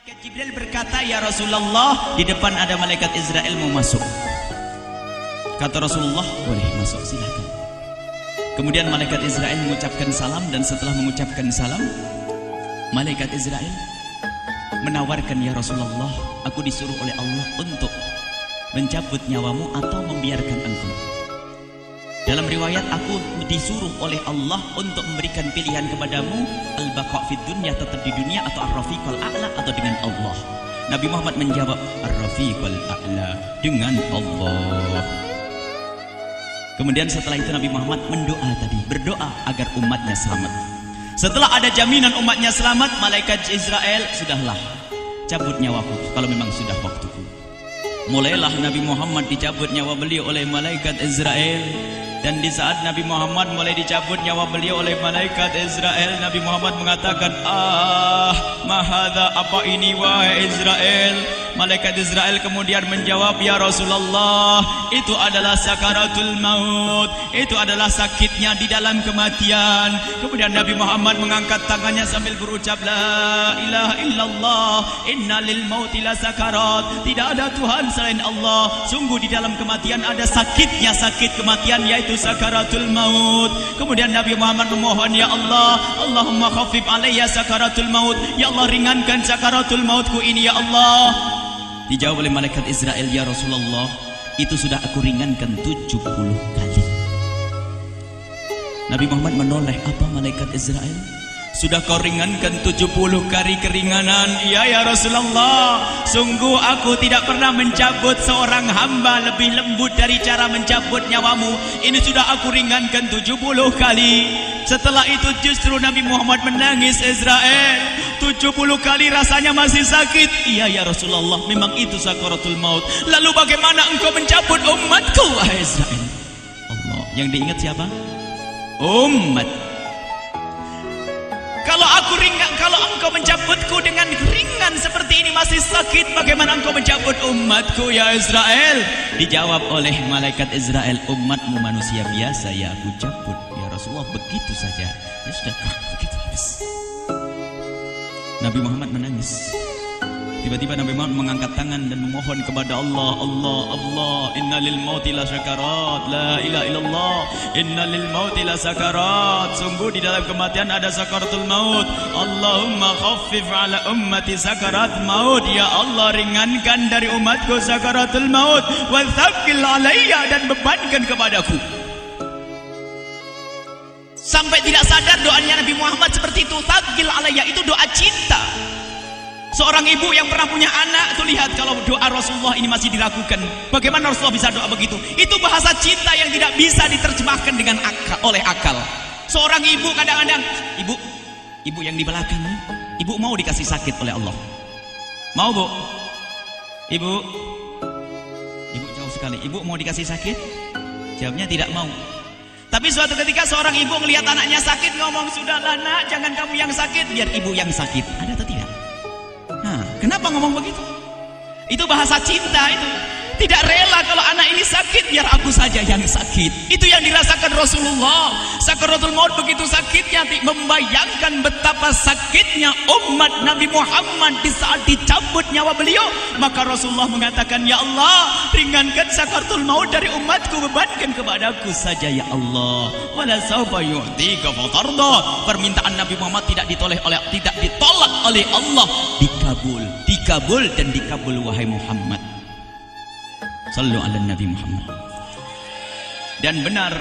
Malaikat Jibril berkata, "Ya Rasulullah, di depan ada malaikat Israel mau masuk." Kata Rasulullah, "Boleh masuk, silakan." Kemudian malaikat Israel mengucapkan salam, dan setelah mengucapkan salam, malaikat Israel menawarkan, "Ya Rasulullah, aku disuruh oleh Allah untuk mencabut nyawamu atau membiarkan engkau." Dalam riwayat, aku disuruh oleh Allah untuk memberikan pilihan kepadamu, al-baqa fid dunya, tetap di dunia, atau ar-rafiqal a'la, atau dengan Allah. Nabi Muhammad menjawab, ar-rafiqal a'la, dengan Allah. Kemudian setelah itu Nabi Muhammad berdoa agar umatnya selamat. Setelah ada jaminan umatnya selamat, malaikat Israel, "Sudahlah, cabut nyawaku kalau memang sudah waktuku." Mulailah Nabi Muhammad dicabut nyawa beliau oleh malaikat Israel. Dan di saat Nabi Muhammad mulai dicabut nyawa beliau oleh malaikat Israel, Nabi Muhammad mengatakan, mahadha, apa ini wahai Israel? Malaikat Israel kemudian menjawab, "Ya Rasulullah, itu adalah sakaratul maut, itu adalah sakitnya di dalam kematian." Kemudian Nabi Muhammad mengangkat tangannya sambil berucap, "La ilaha illallah, inna lil mauti la sakarat." Tidak ada Tuhan selain Allah, sungguh di dalam kematian ada sakitnya, sakit kematian, yaitu sakaratul maut. Kemudian Nabi Muhammad memohon, "Ya Allah, Allahumma khaffif alayya sakaratul maut." Ya Allah, ringankan sakaratul mautku ini, ya Allah. Dijawab oleh malaikat Israel, "Ya Rasulullah, itu sudah aku ringankan 70 kali." Nabi Muhammad menoleh, "Apa malaikat Israel? Sudah kau ringankan 70 kali keringanan?" "Iya ya Rasulullah, sungguh aku tidak pernah mencabut seorang hamba lebih lembut dari cara mencabut nyawamu. Ini sudah aku ringankan 70 kali. Setelah itu justru Nabi Muhammad menangis, "Israel, 70 kali rasanya masih sakit." "Iya ya Rasulullah, memang itu sakaratul maut." "Lalu bagaimana engkau mencabut umatku, wahai Israel?" Allah, yang diingat siapa? Umat. Kalau engkau mencabutku dengan ringan seperti ini masih sakit, bagaimana engkau mencabut umatku, ya Israel? Dijawab oleh malaikat Israel, "Umatmu manusia biasa, ya aku cabut." "Ya Rasulullah, begitu saja." "Ya sudah, begitu habis." Nabi Muhammad menangis. Tiba-tiba Nabi Muhammad mengangkat tangan dan memohon kepada Allah, Allah, inna lil mauti la sakarat, la ilaha illallah, inna lil mauti la sakarat. Sungguh di dalam kematian ada sakaratul maut. Allahumma khaffif ala ummati sakarat maut. Ya Allah, ringankan dari umatku sakaratul maut. Wa thaqqil alayya, dan bebankan kepadaku. Sampai tidak sadar doanya Nabi Muhammad seperti itu. Thaqqil alayya itu doa cinta. Seorang ibu yang pernah punya anak tuh, lihat kalau doa Rasulullah ini masih diragukan. Bagaimana Rasulullah bisa doa begitu? Itu bahasa cinta yang tidak bisa diterjemahkan dengan oleh akal. Seorang ibu kadang-kadang, ibu yang di belakang, ibu mau dikasih sakit oleh Allah? Mau, Bu? Ibu jauh sekali. Ibu mau dikasih sakit? Jawabnya tidak mau. Tapi suatu ketika seorang ibu melihat anaknya sakit, ngomong, "Sudahlah nak, jangan kamu yang sakit, biar ibu yang sakit." Ada atau tidak? Kenapa ngomong begitu? Itu bahasa cinta itu. Tidak rela kalau anak ini sakit, biar aku saja yang sakit. Itu yang dirasakan Rasulullah. Sakaratul maut begitu sakitnya, membayangkan betapa sakitnya umat Nabi Muhammad di saat dicabut nyawa beliau. Maka Rasulullah mengatakan, "Ya Allah, ringankan sakaratul maut dari umatku, bebankan kepadaku saja ya Allah. Wala sawfa yu'tika fatarda." Permintaan Nabi Muhammad tidak ditolak oleh Allah, dikabul dan dikabul, wahai Muhammad. Sallu ala Nabi Muhammad. Dan benar,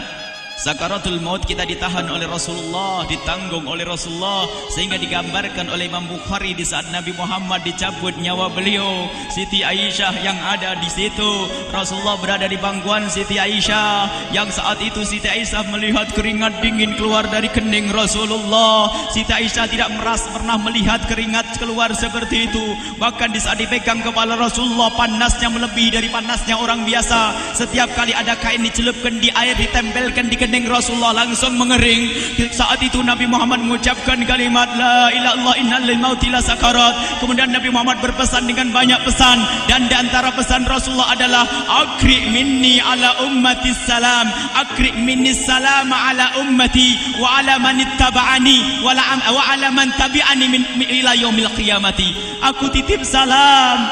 sakaratul maut kita ditahan oleh Rasulullah, ditanggung oleh Rasulullah, sehingga digambarkan oleh Imam Bukhari di saat Nabi Muhammad dicabut nyawa beliau, Siti Aisyah yang ada di situ. Rasulullah berada di pangkuan Siti Aisyah, yang saat itu Siti Aisyah melihat keringat dingin keluar dari kening Rasulullah. Siti Aisyah tidak pernah melihat keringat keluar seperti itu. Bahkan di saat dipegang kepala Rasulullah, panasnya melebihi dari panasnya orang biasa. Setiap kali ada kain dicelupkan di air, ditempelkan di kening Rasulullah langsung mengering. Saat itu Nabi Muhammad mengucapkan kalimat la ilaha illallah innal mauti lasakarat. Kemudian Nabi Muhammad berpesan dengan banyak pesan, dan di antara pesan Rasulullah adalah akri minni ala ummati salam, akri minni salam ala ummati wa ala man ittaba'ani wa ala man tabi'ani min ila yaumil qiyamati. Aku titip salam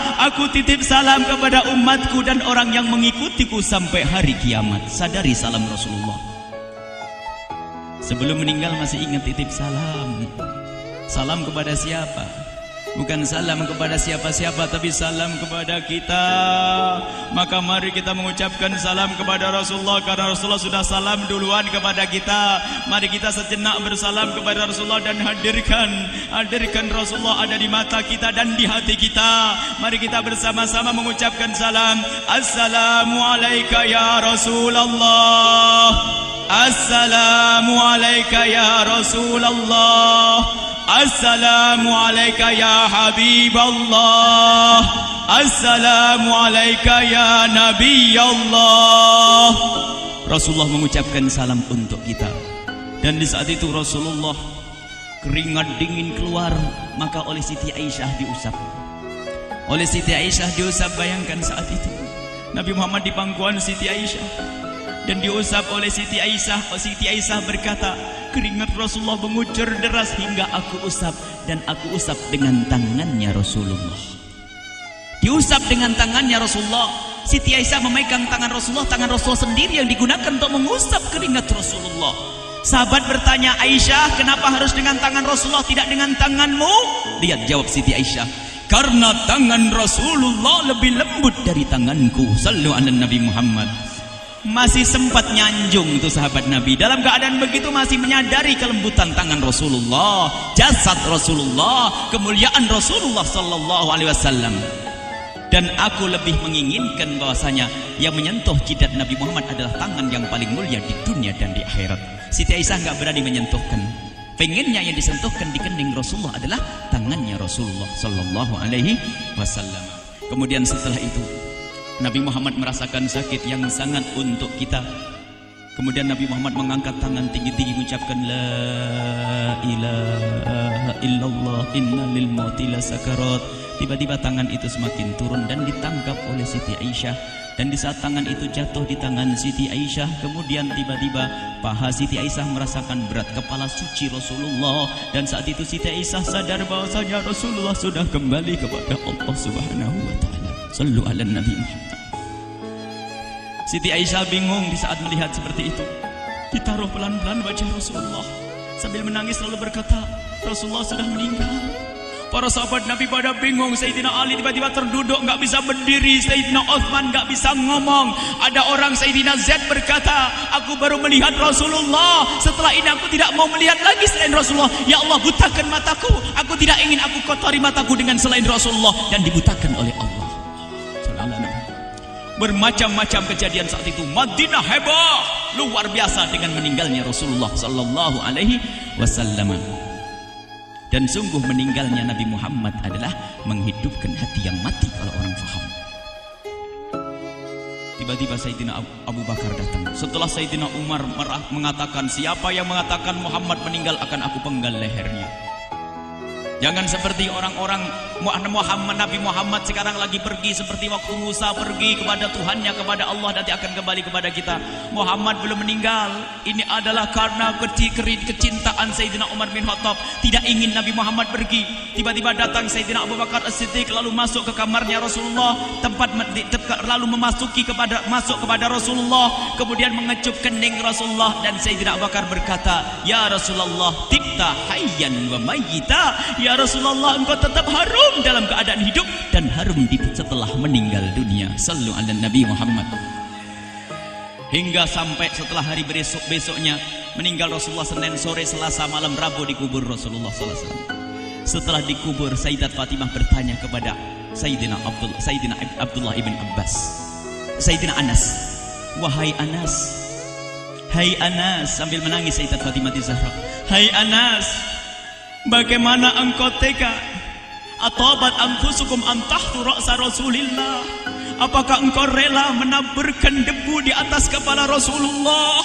kepada umatku dan orang yang mengikutiku sampai hari kiamat. Sadari salam Rasulullah. Sebelum meninggal masih ingat titip salam. Salam kepada siapa? Bukan salam kepada siapa-siapa, tapi salam kepada kita. Maka mari kita mengucapkan salam kepada Rasulullah, karena Rasulullah sudah salam duluan kepada kita. Mari kita sejenak bersalam kepada Rasulullah dan hadirkan Rasulullah ada di mata kita dan di hati kita. Mari kita bersama-sama mengucapkan salam. Assalamualaikum ya Rasulullah. Assalamualaikum ya Rasulullah. Assalamualaikum ya Habiballah. Assalamualaikum ya Nabi Allah. Rasulullah mengucapkan salam untuk kita. Dan di saat itu Rasulullah keringat dingin keluar, maka oleh Siti Aisyah diusap. Oleh Siti Aisyah diusap, bayangkan saat itu Nabi Muhammad di pangkuan Siti Aisyah dan diusap oleh Siti Aisyah. Siti Aisyah berkata, keringat Rasulullah mengucur deras hingga aku usap, dan aku usap dengan tangannya Rasulullah. Diusap dengan tangannya Rasulullah. Siti Aisyah memegang tangan Rasulullah sendiri yang digunakan untuk mengusap keringat Rasulullah. Sahabat bertanya, Aisyah, kenapa harus dengan tangan Rasulullah tidak dengan tanganmu? Lihat jawab Siti Aisyah, karena tangan Rasulullah lebih lembut dari tanganku. Sallu ala Nabi Muhammad. Masih sempat nyanjung itu sahabat Nabi. Dalam keadaan begitu masih menyadari kelembutan tangan Rasulullah, jasad Rasulullah, kemuliaan Rasulullah sallallahu alaihi wasallam. Dan aku lebih menginginkan bahwasanya yang menyentuh jidat Nabi Muhammad adalah tangan yang paling mulia di dunia dan di akhirat. Siti Aisyah enggak berani menyentuhkan. Pengennya yang disentuhkan di kening Rasulullah adalah tangannya Rasulullah sallallahu alaihi wasallam. Kemudian setelah itu Nabi Muhammad merasakan sakit yang sangat untuk kita. Kemudian Nabi Muhammad mengangkat tangan tinggi-tinggi mengucapkan la ilaha illallah innal mauti lasakarat. Tiba-tiba tangan itu semakin turun dan ditangkap oleh Siti Aisyah. Dan di saat tangan itu jatuh di tangan Siti Aisyah, kemudian tiba-tiba paha Siti Aisyah merasakan berat kepala suci Rasulullah. Dan saat itu Siti Aisyah sadar bahwasanya Rasulullah sudah kembali kepada Allah Subhanahu wa taala. Sallu ala Nabi Muhammad. Siti Aisyah bingung di saat melihat seperti itu. Ditaruh pelan-pelan wajah Rasulullah. Sambil menangis lalu berkata, Rasulullah sudah meninggal. Para sahabat Nabi pada bingung. Sayyidina Ali tiba-tiba terduduk, nggak bisa berdiri. Sayyidina Uthman nggak bisa ngomong. Ada orang Sayyidina Zaid berkata, aku baru melihat Rasulullah. Setelah ini aku tidak mau melihat lagi selain Rasulullah. Ya Allah, butakan mataku. Aku tidak ingin aku kotori mataku dengan selain Rasulullah. Dan dibutakan oleh Allah. Bermacam-macam kejadian saat itu. Madinah heboh, luar biasa dengan meninggalnya Rasulullah sallallahu alaihi wasallam. Dan sungguh meninggalnya Nabi Muhammad adalah menghidupkan hati yang mati kalau orang faham. Tiba-tiba Sayyidina Abu Bakar datang. Setelah Sayyidina Umar mengatakan, siapa yang mengatakan Muhammad meninggal akan aku penggal lehernya. Jangan seperti orang-orang Nabi Muhammad sekarang lagi pergi seperti waktu Musa pergi kepada Tuhannya, kepada Allah, nanti akan kembali kepada kita. Muhammad belum meninggal. Ini adalah karena kecintaan Sayyidina Umar bin Khattab, tidak ingin Nabi Muhammad pergi. Tiba-tiba datang Sayyidina Abu Bakar As-Siddiq lalu masuk ke kamarnya Rasulullah, lalu masuk kepada Rasulullah, kemudian mengecup kening Rasulullah. Dan Sayyidina Abu Bakar berkata, ya Rasulullah, tibta hayyan wa mayyita. Ya Rasulullah, engkau tetap harum dalam keadaan hidup dan harum setelah meninggal dunia. Sallu ala Nabi Muhammad. Hingga sampai setelah hari besoknya meninggal Rasulullah, Senin sore, Selasa malam, Rabu dikubur Rasulullah sallallahu alaihi wasallam. Setelah dikubur, Sayyidat Fatimah bertanya kepada Sayyidina Abdullah ibn Abbas, Sayyidina Anas, wahai Anas, hai Anas, sambil menangis Sayyidat Fatimah Zahra, hai Anas, bagaimana engkau tega? Atabat anfusukum antahtu ra'sa Rasulillah. Apakah engkau rela menaburkan debu di atas kepala Rasulullah?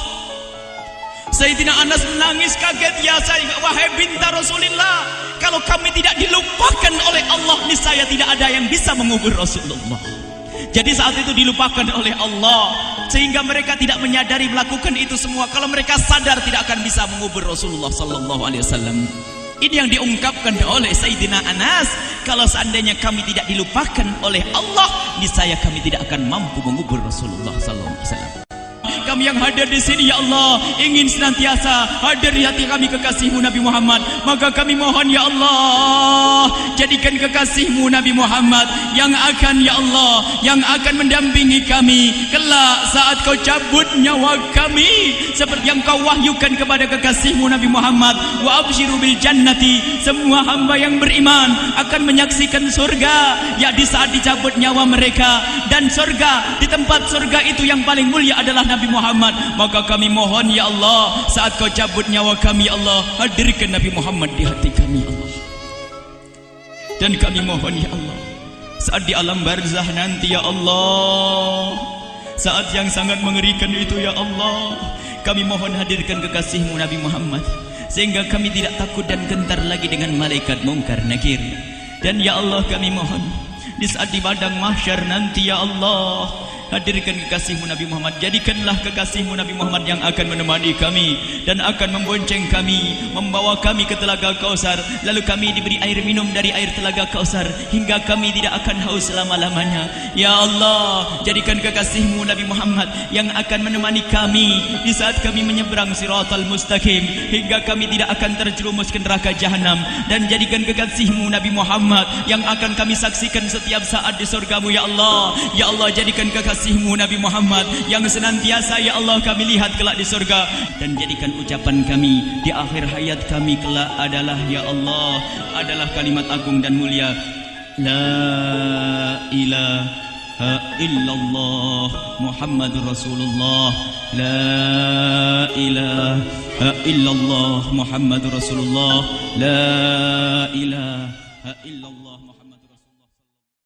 Sayyidina Anas menangis kaget, ya wahai binta Rasulullah, kalau kami tidak dilupakan oleh Allah, niscaya tidak ada yang bisa mengubur Rasulullah. Jadi saat itu dilupakan oleh Allah, sehingga mereka tidak menyadari melakukan itu semua. Kalau mereka sadar, tidak akan bisa mengubur Rasulullah sallallahu alaihi wasallam. Ini yang diungkapkan oleh Sayyidina Anas, kalau seandainya kami tidak dilupakan oleh Allah, niscaya kami tidak akan mampu mengubur Rasulullah sallallahu alaihi wasallam. Kami yang hadir di sini, ya Allah, ingin senantiasa hadir di hati kami kekasih-Mu Nabi Muhammad. Maka kami mohon, ya Allah, jadikan kekasih-Mu Nabi Muhammad yang akan, ya Allah, yang akan mendampingi kami kelak saat Kau cabut nyawa kami, seperti yang Kau wahyukan kepada kekasih-Mu Nabi Muhammad. Wa absyiru bil jannati, semua hamba yang beriman akan menyaksikan surga, ya di saat dicabut nyawa mereka. Dan surga, di tempat surga itu yang paling mulia adalah Nabi Muhammad. Maka kami mohon, ya Allah, saat Kau cabut nyawa kami, ya Allah, hadirkan Nabi Muhammad di hati kami, ya Allah. Dan kami mohon, ya Allah, saat di alam barzah nanti, ya Allah, saat yang sangat mengerikan itu, ya Allah, kami mohon hadirkan kekasih-Mu Nabi Muhammad, sehingga kami tidak takut dan gentar lagi dengan malaikat mungkar nakir. Dan ya Allah, kami mohon di saat di padang mahsyar nanti, ya Allah, hadirkan kekasih-Mu Nabi Muhammad. Jadikanlah kekasih-Mu Nabi Muhammad yang akan menemani kami dan akan membonceng kami, membawa kami ke telaga Kausar. Lalu kami diberi air minum dari air telaga Kausar hingga kami tidak akan haus selama-lamanya. Ya Allah, jadikan kekasih-Mu Nabi Muhammad yang akan menemani kami di saat kami menyeberang Siratal Mustaqim hingga kami tidak akan terjerumus ke neraka Jahanam. Dan jadikan kekasih-Mu Nabi Muhammad yang akan kami saksikan setiap saat di surga-Mu, ya Allah. Ya Allah, jadikan kekasih-Mu Nabi Muhammad yang senantiasa, ya Allah, kami lihat kelak di surga. Dan jadikan ucapan kami di akhir hayat kami kelak adalah, ya Allah, adalah kalimat agung dan mulia, La ilaha illallah Muhammadur Rasulullah. La ilaha illallah Muhammadur Rasulullah. La ilaha illallah.